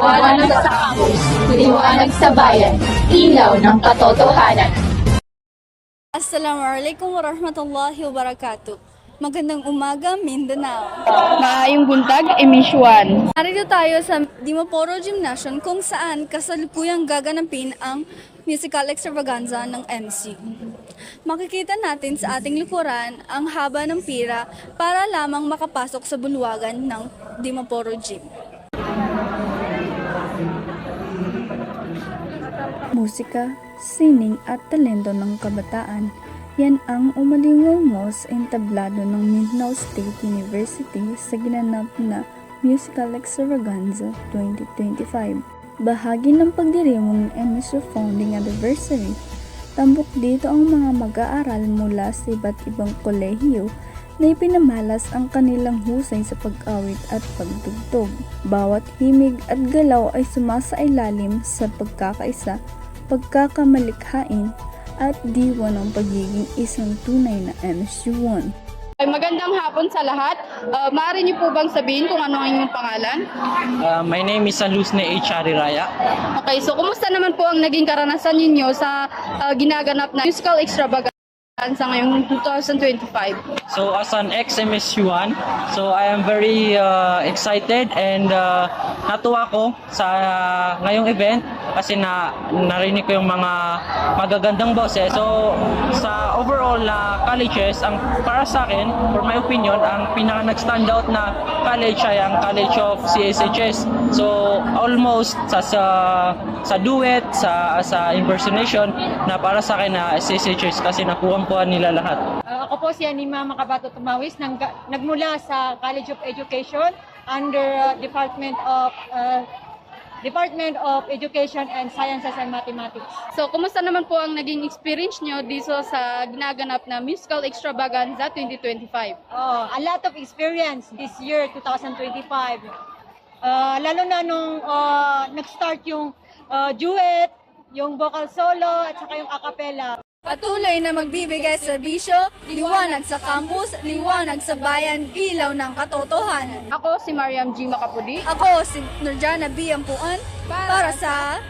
Liwanag sa campus, liwanag sa bayan, ilaw ng katotohanan. Assalamualaikum warahmatullahi wabarakatuh. Magandang umaga, Mindanao. Maayong buntag, Emishuan. Narito tayo sa Dimaporo Gymnasium kung saan kasalukuyang gaganapin ang musical extravaganza ng MC. Makikita natin sa ating likuran ang haba ng pira para lamang makapasok sa bulwagan ng Dimaporo Gym. Musika, sining at talento ng kabataan, yan ang umalingong sa entablado ng Mindanao State University sa ginanap na Musical Extravaganza 2025. Bahagi ng pagdiriwang MSU Founding Anniversary, tambok dito ang mga mag-aaral mula sa iba't ibang kolehiyo na ipinamalas ang kanilang husay sa pag-awit at pagtugtog. Bawat himig at galaw ay sumasailalim sa pagkakaisa, pagkakamalikhain, at diwa ng pagiging isang tunay na MSU1. Magandang hapon sa lahat. Maaari niyo po bang sabihin kung ano ang inyong pangalan? My name is Luzne H. Ariraya. Okay, so kumusta naman po ang naging karanasan ninyo sa ginaganap na musical extravaganza ngayong 2025? So as an ex-MSU1, so I am very excited and natuwa ko sa ngayong event kasi narinig ko yung mga magagandang boses. So sa overall na colleges, ang para sa akin, for my opinion, ang pinaka nag-stand out na college ay ang College of CSHS. So almost sa duet, sa impersonation na para sa akin na CSHS kasi nakuha nila lahat. Ako po si Anima Makabato Tumawis, nagmula sa College of Education under Department of Education and Sciences and Mathematics. So kumusta naman po ang naging experience nyo dito sa ginaganap na Musical Extravaganza 2025? A lot of experience this year, 2025. Lalo na nung nag-start yung duet, yung vocal solo, at saka yung a cappella. Patuloy na magbibigay serbisyo, liwanag sa campus, liwanag sa bayan, ilaw ng katotohanan. Ako si Mariam G. Makapudi. Ako si Nurjana B. Ampuan para sa